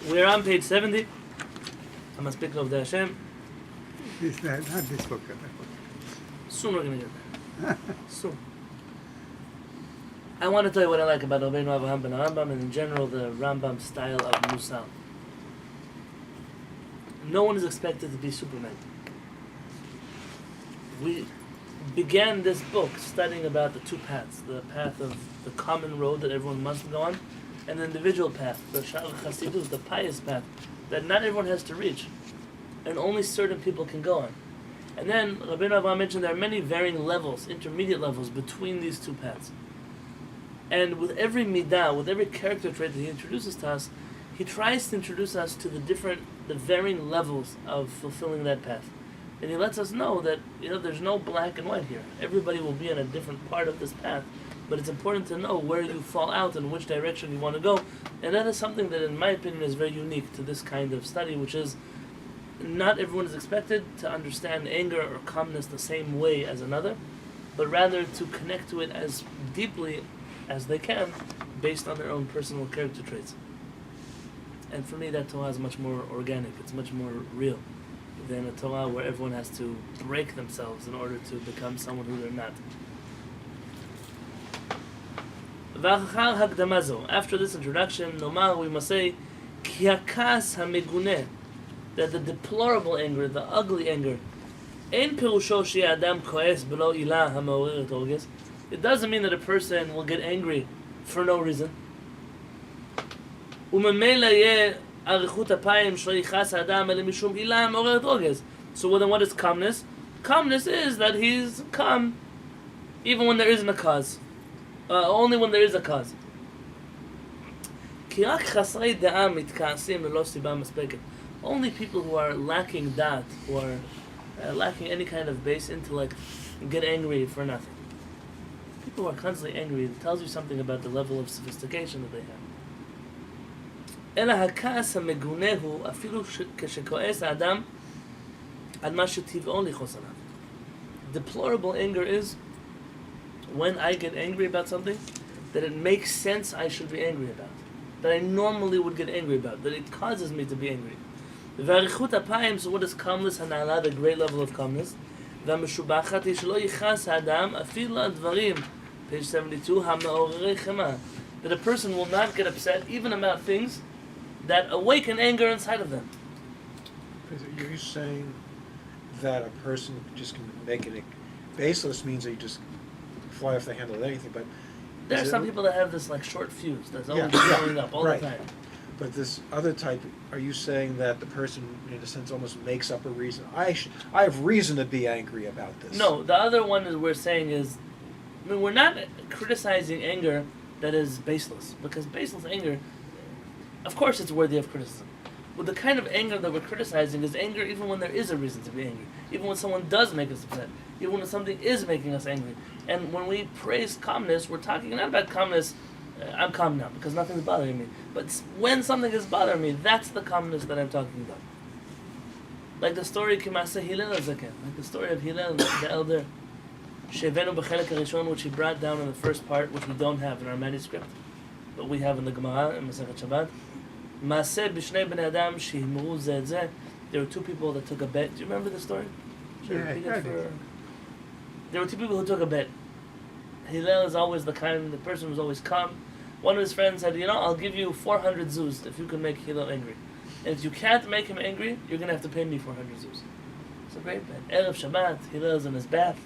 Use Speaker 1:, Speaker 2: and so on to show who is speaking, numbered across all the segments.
Speaker 1: We're on page 70. I'm speaking of the Hashem.
Speaker 2: Not this book.
Speaker 1: Soon we're going to get there. Soon. I want to tell you what I like about Rabbeinu Avraham ben Rambam and in general the Rambam style of Musal. No one is expected to be Superman. We began this book studying about the two paths, the path of the common road that everyone must go on, and the individual path, the Shaar Chassidus, the pious path, that not everyone has to reach, and only certain people can go on. And then Rabbeinu Avraham mentioned there are many varying levels, intermediate levels between these two paths. And with every midah, with every character trait that he introduces to us, he tries to introduce us to the varying levels of fulfilling that path. And he lets us know that, there's no black and white here. Everybody will be in a different part of this path, but it's important to know where you fall out and which direction you want to go. And that is something that, in my opinion, is very unique to this kind of study, which is not everyone is expected to understand anger or calmness the same way as another, but rather to connect to it as deeply as they can based on their own personal character traits. And for me, that Torah is much more organic, it's much more real than a Torah where everyone has to break themselves in order to become someone who they're not. After this introduction, Nomar, we must say, Ki hakas hameguneh, that the deplorable anger, the ugly anger, ein pirusho she'adam koes b'lo ilah ha'ma'oreret orges. It doesn't mean that a person will get angry for no reason. וממילא יהיה אריכות אפיים שלא יכעס האדם אלא משום עילה מעוררת רוגז. So then what is calmness? Calmness is that he's calm even when there isn't a cause. Only when there is a cause. כי רק חסרי דעה מתכעסים ללא סיבה מספקת. Only people who are lacking da'at, who are lacking any kind of base intellect, get angry for nothing. People who are constantly angry, it tells you something about the level of sophistication that they have. אלא הכעס המגונה הוא אפילו כשכועס האדם על מה שטבעו לכעוס עליו. Deplorable anger is when I get angry about something that it makes sense I should be angry about, that I normally would get angry about, that it causes me to be angry. ואריכות אפיים, so what is calmness הנעלה, the great level of calmness, והמשובחת היא שלא יכעס האדם אפילו על דברים, page 72, המעוררי חמה, that a person will not get upset even about things that awaken anger inside of them.
Speaker 3: Are you saying that a person just can make it baseless means that you just fly off the handle of anything? But
Speaker 1: there are some people that have this short fuse that's always blowing up all the time.
Speaker 3: But this other type, are you saying that the person, in a sense, almost makes up a reason? I have reason to be angry about this.
Speaker 1: No, the other one is we're saying is, we're not criticizing anger that is baseless, because baseless anger, of course it's worthy of criticism. But the kind of anger that we're criticizing is anger even when there is a reason to be angry, even when someone does make us upset, even when something is making us angry. And when we praise calmness, we're talking not about calmness, I'm calm now because nothing's bothering me, but when something is bothering me, that's the calmness that I'm talking about. Like the story Kimasa Hillel Zaken, like the story of Hillel, the elder, Shevenu B'chelek HaRishon, which he brought down in the first part, which we don't have in our manuscript, but we have in the Gemara, in Masechet Shabbat. Maaseh b'shnei bnei adam shehimru zeh et zeh. There were two people that took a bet. Do you remember the story?
Speaker 2: Yeah,
Speaker 1: There were two people who took a bet. Hillel is always the person who's always calm. One of his friends said, I'll give you 400 zuz if you can make Hillel angry. And if you can't make him angry, you're going to have to pay me 400 zuz. It's a great bet. Erev Shabbat, Hillel's in his bath.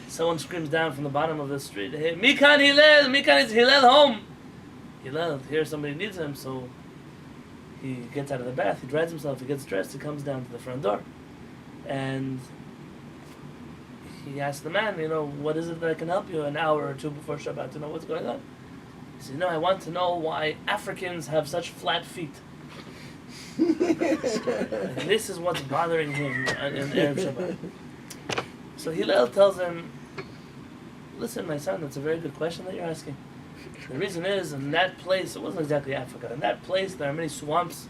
Speaker 1: Someone screams down from the bottom of the street, hey, Mikan Hillel! Mikan, is Hillel home? Hillel hears somebody needs him, so he gets out of the bath, he dries himself, he gets dressed, he comes down to the front door. And he asks the man, what is it that I can help you an hour or two before Shabbat to know what's going on? He says, I want to know why Africans have such flat feet. And this is what's bothering him in Erev Shabbat. So Hillel tells him, listen, my son, that's a very good question that you're asking. The reason is, in that place, it wasn't exactly Africa, in that place there are many swamps,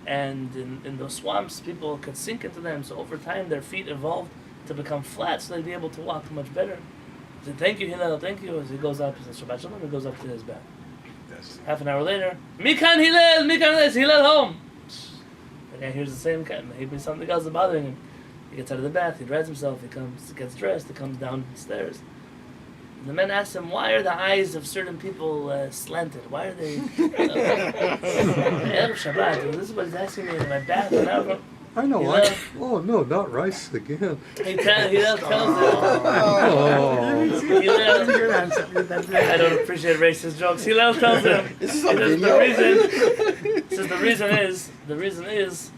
Speaker 1: and in those swamps people could sink into them, so over time their feet evolved to become flat so they'd be able to walk much better. He said, thank you, Hillel, thank you. As he goes up, he says, Shabbat Shalom, he goes up to his bath.
Speaker 3: Yes.
Speaker 1: Half an hour later, Mikan Hillel, is Hillel home? The guy hears the same kind. Maybe something else is bothering him. He gets out of the bath, he dries himself, he gets dressed, he comes downstairs. The man asks him, why are the eyes of certain people slanted? Why are they... Erev Shabbat, this is what he's asking me in my bath. And
Speaker 4: I know why. Oh, no, not rice again.
Speaker 1: Hillel tells him...
Speaker 4: Oh.
Speaker 2: Good answer.
Speaker 1: I don't appreciate racist jokes. Hillel tells him...
Speaker 5: This is
Speaker 1: he
Speaker 5: on
Speaker 1: says
Speaker 5: video.
Speaker 1: the reason is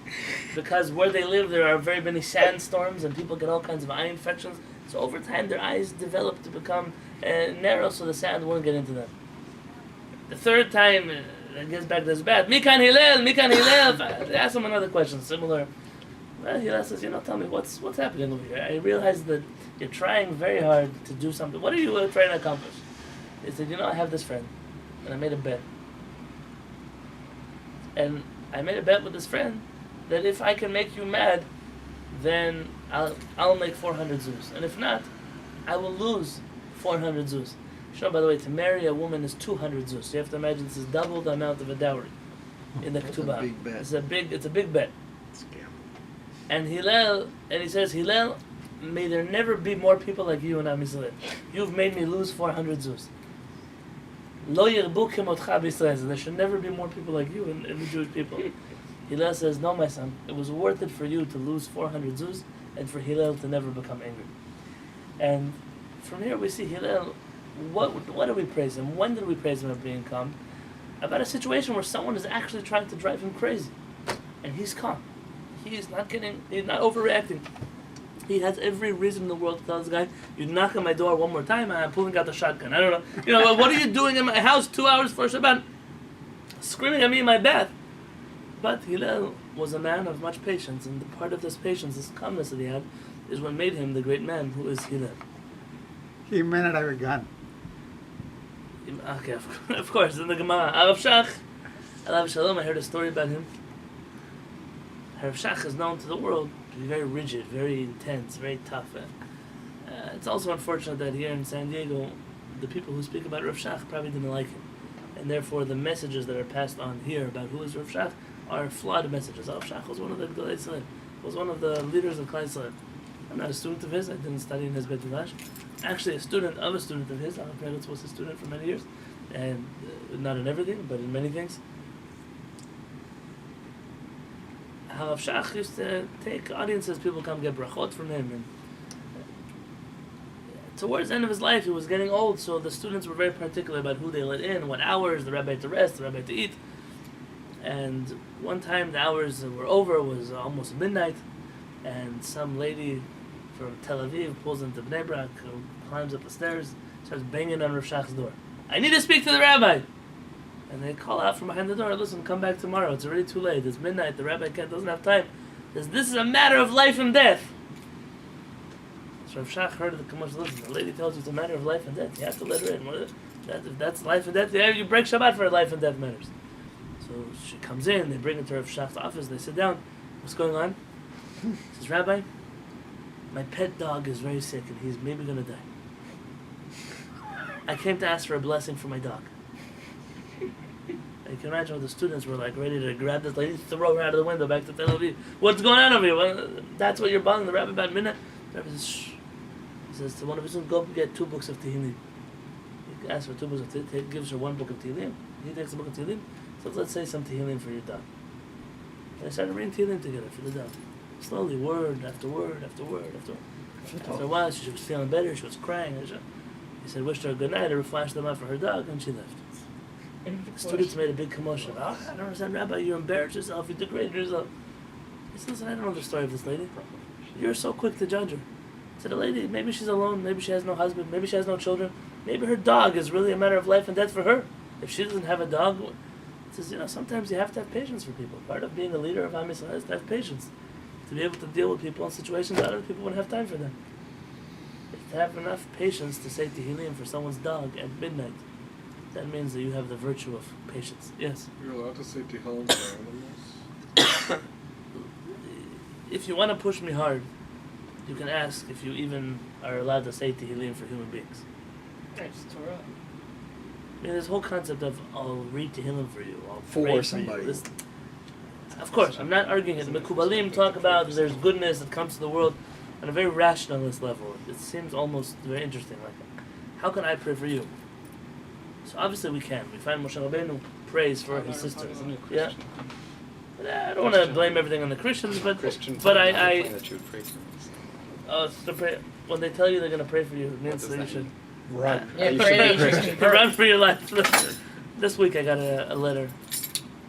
Speaker 1: because where they live there are very many sandstorms and people get all kinds of eye infections. So over time their eyes develop to become narrow so the sand won't get into them. The third time it gets back to his bath. Mikan Hillel. They ask him another question similar. Hillel says, tell me what's happening over here. I realize that you're trying very hard to do something. What are you trying to accomplish? He said, I have this friend and I made a bet. And I made a bet with this friend that if I can make you mad, then I'll make 400 zuz. And if not, I will lose 400 zuz. By the way, to marry a woman is 200 zuz. So you have to imagine this is double the amount of a dowry in the ketubah.
Speaker 5: a big bet.
Speaker 1: It's a big bet. And he says, Hillel, may there never be more people like you in Am Yisrael. You've made me lose 400 zuz. Lo yirbu kemotcha b'Yisrael. There should never be more people like you in the Jewish people. Hillel says, no, my son, it was worth it for you to lose 400 zuz and for Hillel to never become angry. And from here we see Hillel, what do we praise him? When did we praise him of being calm? About a situation where someone is actually trying to drive him crazy. And he's calm. He's not overreacting. He has every reason in the world to tell this guy, you knock on my door one more time, I'm pulling out the shotgun. I don't know. What are you doing in my house 2 hours for Shabbat? Screaming at me in my bath. But Hillel was a man of much patience, and the part of this patience, this calmness that he had, is what made him the great man who is Hillel.
Speaker 2: He may not have a gun.
Speaker 1: Okay, of course, in the Gemara, Rav Shach, Alav Shalom, I heard a story about him. Rav Shach is known to the world to be very rigid, very intense, very tough. It's also unfortunate that here in San Diego, the people who speak about Rav Shach probably didn't like him. And therefore the messages that are passed on here about who is Rav Shach are flawed messages. Rav Shach was one of the Gedolei Yisrael, was one of the leaders of Klal Yisrael. I'm not a student of his, I didn't study in his Beit Midrash. Actually a student of his, our parents was a student for many years. And not in everything, but in many things. Rav Shach used to take audiences, people come get brachot from him. And towards the end of his life, he was getting old, so the students were very particular about who they let in, what hours, the rabbi to rest, the rabbi to eat. And one time the hours were over, it was almost midnight, and some lady from Tel Aviv pulls into Bnei Brak, climbs up the stairs, starts banging on Rav Shach's door. I need to speak to the rabbi! And they call out from behind the door, listen, come back tomorrow, it's already too late, it's midnight, the rabbi doesn't have time. This is a matter of life and death. So Rav Shach heard of the commercial, listen, the lady tells you it's a matter of life and death, you have to let her in. If that's life and death, you break Shabbat for life and death matters. So she comes in, they bring her to Rav Shach's office, they sit down, what's going on? He says, Rabbi, my pet dog is very sick and he's maybe going to die. I came to ask for a blessing for my dog. You can imagine what the students were like, ready to grab this lady, throw her out of the window back to Tel Aviv. What's going on over here? Well, that's what you're bothering the rabbi about midnight. The rabbi says, shh. He says to one of his students, go get 2 books of Tehillim. He asks for 2 books of Tehillim, he gives her 1 book of Tehillim. He takes a book of Tehillim, so let's say some Tehillim for your dog. And they started reading Tehillim together for the dog. Slowly, word after word after word after word. After a while, she was feeling better, she was crying. He said, wished her a good night, and flashed them out for her dog, and she left. The students made a big commotion. I don't understand, Rabbi, you embarrassed yourself, you degraded yourself. He said, listen, I don't know the story of this lady. You're so quick to judge her. He said, a lady, maybe she's alone, maybe she has no husband, maybe she has no children, maybe her dog is really a matter of life and death for her. If she doesn't have a dog, he says, sometimes you have to have patience for people. Part of being a leader of Am Yisrael is to have patience. To be able to deal with people in situations that other people wouldn't have time for them. To have enough patience to say Tehillim for someone's dog at midnight, that means that you have the virtue of patience. Yes?
Speaker 6: You're allowed to say Tehillim for animals?
Speaker 1: If you want to push me hard, you can ask if you even are allowed to say Tehillim for human beings.
Speaker 7: It's Torah.
Speaker 1: I mean, this whole concept of I'll read Tehillim for you, I'll
Speaker 7: For
Speaker 1: pray
Speaker 7: somebody.
Speaker 1: For you. Of course, I'm not arguing it. Mekubalim talk about there's goodness that comes to the world on a very rationalist level. It seems almost very interesting. Like, how can I pray for you? So obviously we can. We find Moshe Rabbeinu prays for his sisters. Yeah. But I don't want to blame everything on the Christians, but I
Speaker 6: that you would pray for us.
Speaker 1: oh, it's to pray. When they tell you they're gonna pray for you, it means
Speaker 6: does
Speaker 1: that you
Speaker 6: that
Speaker 1: should
Speaker 3: Right.
Speaker 7: Yeah,
Speaker 6: You
Speaker 7: pray
Speaker 6: should
Speaker 7: that you should-
Speaker 1: run for your life. This week I got a letter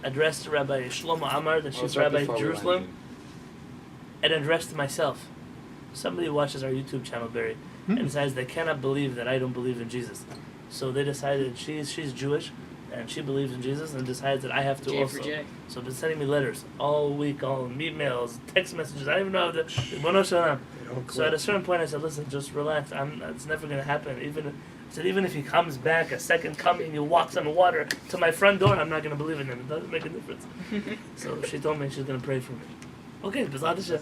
Speaker 1: addressed to Rabbi Shlomo Amar, the
Speaker 6: Oh,
Speaker 1: chief
Speaker 6: it's right
Speaker 1: rabbi
Speaker 6: before
Speaker 1: of
Speaker 6: we
Speaker 1: Jerusalem,
Speaker 6: landed.
Speaker 1: and addressed to myself. Somebody watches our YouTube channel, Barry, and decides they cannot believe that I don't believe in Jesus. So they decided she's Jewish and she believes in Jesus and decides that I have to
Speaker 7: J
Speaker 1: also.
Speaker 7: for J.
Speaker 1: So they've been sending me letters all week, all emails, text messages. I don't even know the Bono Shalom.
Speaker 3: They don't
Speaker 1: So at a
Speaker 3: quit.
Speaker 1: certain point I said, listen, just relax. It's never going to happen. Even if he comes back, a second coming, he walks on water to my front door, I'm not going to believe in him. It doesn't make a difference. So she told me she's going to pray for me. Okay, B'ezrat Hashem.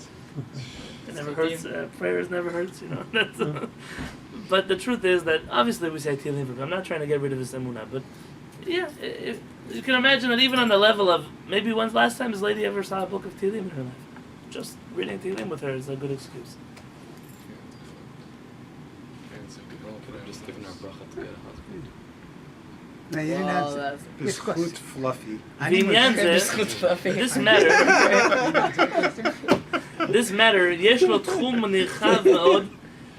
Speaker 1: It never hurts. Prayers never hurts, you know. That's, but the truth is that obviously we say Tehillim for him. I'm not trying to get rid of his emunah, but yeah, if you can imagine that even on the level of maybe when's the last time this lady ever saw a book of Tehillim in her life. Just reading Tehillim with her is a good excuse.
Speaker 6: And so we all could have just given our bracha to get a husband.
Speaker 2: No, you didn't
Speaker 7: Wow,
Speaker 2: answer.
Speaker 7: that's
Speaker 2: His
Speaker 3: Bizchut
Speaker 2: question.
Speaker 3: Fluffy.
Speaker 1: V'inyan zeh, this matter, יש לו תחום נרחב מאוד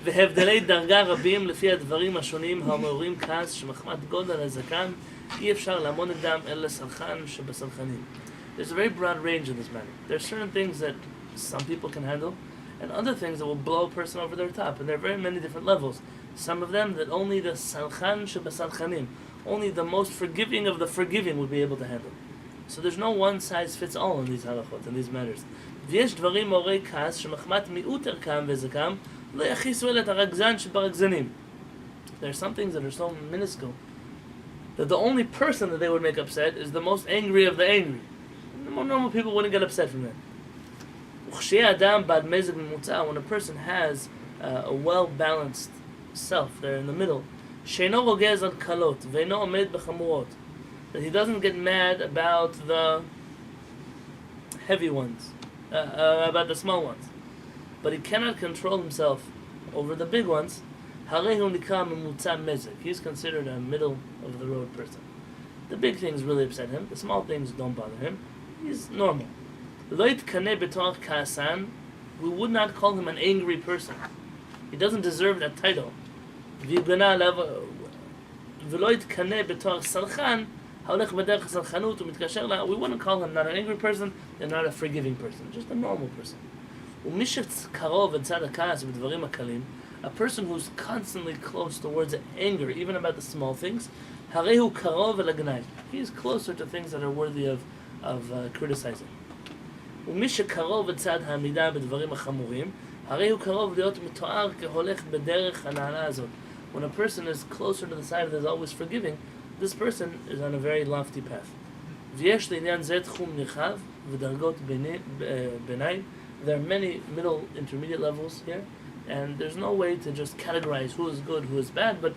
Speaker 1: והבדלי דרגה רבים לפי הדברים השונים המעוררים כעס שמחמת גודל הזקן אי אפשר לעמוד נגדם אלא לסלחן שבסלחנים. There's a very broad range in this matter. There are certain things that some people can handle and other things that will blow a person over their top, and there are very many different levels. Some of them that only the salchan shebasalchanim, only the most forgiving of the forgiving would be able to handle. So there's no one size fits all in these halachot, in these matters. ויש דברים מעוררי כעס שמחמת מיעוט ערכם וזקם לא יכיסו אלא את הרגזן שברגזנים. There are some things that are so minuscule that the only person that they would make upset is the most angry of the angry. Normal people wouldn't get upset from that. וכשיהיה אדם בעד מזג ממוצע, when a person has a well-balanced self, they're in the middle, שאינו רוגז על קלות ואינו עומד בחמורות, that he doesn't get mad about the heavy ones, about the small ones, but he cannot control himself over the big ones, הרי הוא נקרא ממוצע מזג. He's considered a middle-of-the-road person. The big things really upset him, the small things don't bother him. He's normal. לא יתקנא בתואר כעסן, we would not call him an angry person. He doesn't deserve that title. ויגנה עליו, ולא יתקנא בתואר סלחן, ההולך בדרך הסלחנות ומתקשר לה, we wouldn't call him not an angry person and not a forgiving person, just a normal person. ומי שקרוב לצד הכעס בדברים הקלים, a person who's constantly close towards anger, even about the small things, הרי הוא קרוב אל הגנאי. He is closer to things that are worthy of criticizing. ומי שקרוב לצד העמידה בדברים החמורים, הרי הוא קרוב להיות מתואר כהולך בדרך הנעלה הזאת. When a person is closer to the side that is always forgiving, this person is on a very lofty path. ויש לעניין זה תחום נרחב ודרגות ביניים. There are many middle intermediate levels here, and there's no way to just categorize who is good, who is bad, but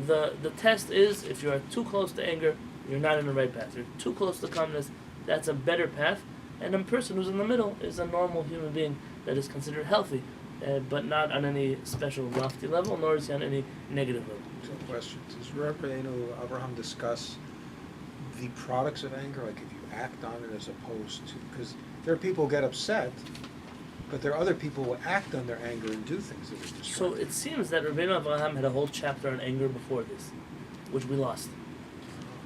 Speaker 1: the test is if you are too close to anger, you're not in the right path. You're too close to calmness, that's a better path. And a person who's in the middle is a normal human being that is considered healthy, but not on any special lofty level, nor is he on any negative level.
Speaker 3: Two questions. Does Rabbeinu Abraham discuss the products of anger, like if you act on it as opposed to, because there are people who get upset, but there are other people who act on their anger and do things that are destructive.
Speaker 1: So it seems that Rabbeinu Abraham had a whole chapter on anger before this, which we lost.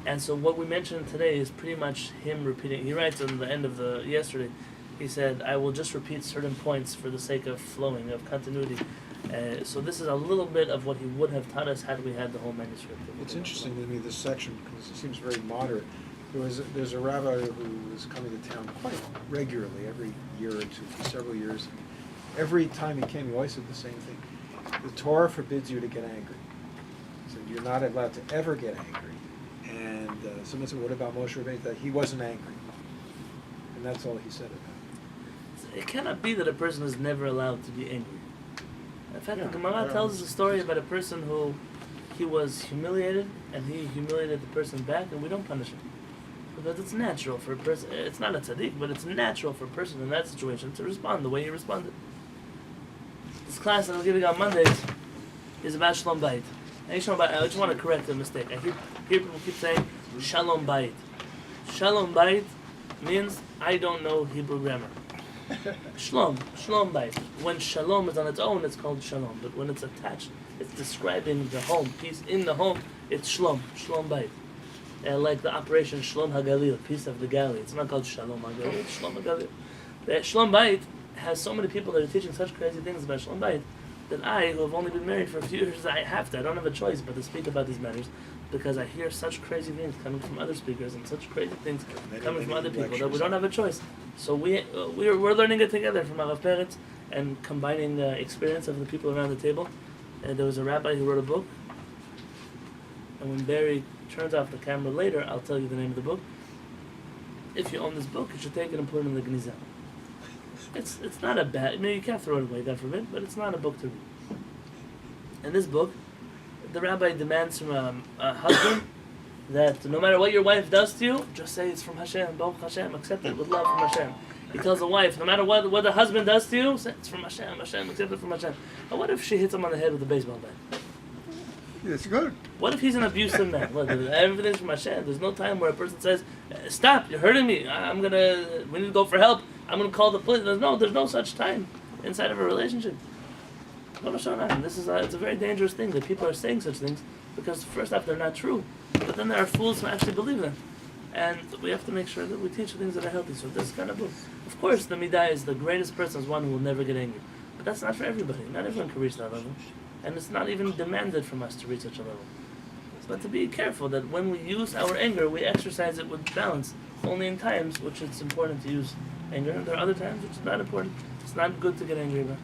Speaker 1: And so what we mentioned today is pretty much him repeating. He writes on the end of yesterday, he said, I will just repeat certain points for the sake of flowing, of continuity. So this is a little bit of what he would have taught us had we had the whole manuscript.
Speaker 3: It's interesting to me, this section, because it seems very moderate. There's a rabbi who is coming to town quite regularly, every year or two, for several years. Every time he came, he always said the same thing. The Torah forbids you to get angry. So you're not allowed to ever get angry. And someone said, what about Moshe Rabbeinu? That he wasn't angry. And that's all he said about
Speaker 1: It cannot be that a person is never allowed to be angry. In fact,
Speaker 3: Yeah,
Speaker 1: the Gemara
Speaker 3: yeah.
Speaker 1: tells us a story about a person who he was humiliated, and he humiliated the person back, and we don't punish him. Because it's natural for a person, it's not a tzaddik, but it's natural for a person in that situation to respond the way he responded. This class that I'm giving on Mondays is about Shalom Bayit. I just want to correct a mistake. I hear people keep saying Shalom Bayit. Shalom Bayit means I don't know Hebrew grammar. Shalom Bayit. When Shalom is on its own, it's called Shalom. But when it's attached, it's describing the home, peace in the home, it's Shalom Bayit. Like the operation Shalom HaGalil, peace of the Galilee. It's not called Shalom HaGalil, it's Shalom HaGalil. The Shalom Bayit has so many people that are teaching such crazy things about Shalom Bayit that I, who have only been married for a few years, I don't have a choice but to speak about these matters because I hear such crazy things coming from other speakers and such crazy things coming from other people that we don't have a choice. So we're learning it together from Rav Peretz and combining the experience of the people around the table. And there was a rabbi who wrote a book, and when Barry turns off the camera later, I'll tell you the name of the book. If you own this book, you should take it and put it in the Gniza. It's not a bad, you can't throw it away, God forbid, but it's not a book to read. In this book, the rabbi demands from a husband that no matter what your wife does to you, just say it's from Hashem, Baruch Hashem, accept it with love from Hashem. He tells the wife, no matter what the husband does to you, say it's from Hashem, accept it from Hashem. But what if she hits him on the head with a baseball bat?
Speaker 2: That's good.
Speaker 1: What if he's an abusive man? What, everything's from Hashem. There's no time where a person says, stop, you're hurting me. We need to go for help. I'm going to call the police. There's no such time inside of a relationship. It's a very dangerous thing that people are saying such things because first off, they're not true. But then there are fools who actually believe them. And we have to make sure that we teach things that are healthy. So this kind of book. Of course, the Midah is the greatest person is one who will never get angry. But that's not for everybody. Not everyone can reach that level. And it's not even demanded from us to reach such a level. But to be careful that when we use our anger, we exercise it with balance. Only in times which it's important to use anger. And there are other times which is not important. It's not good to get angry about.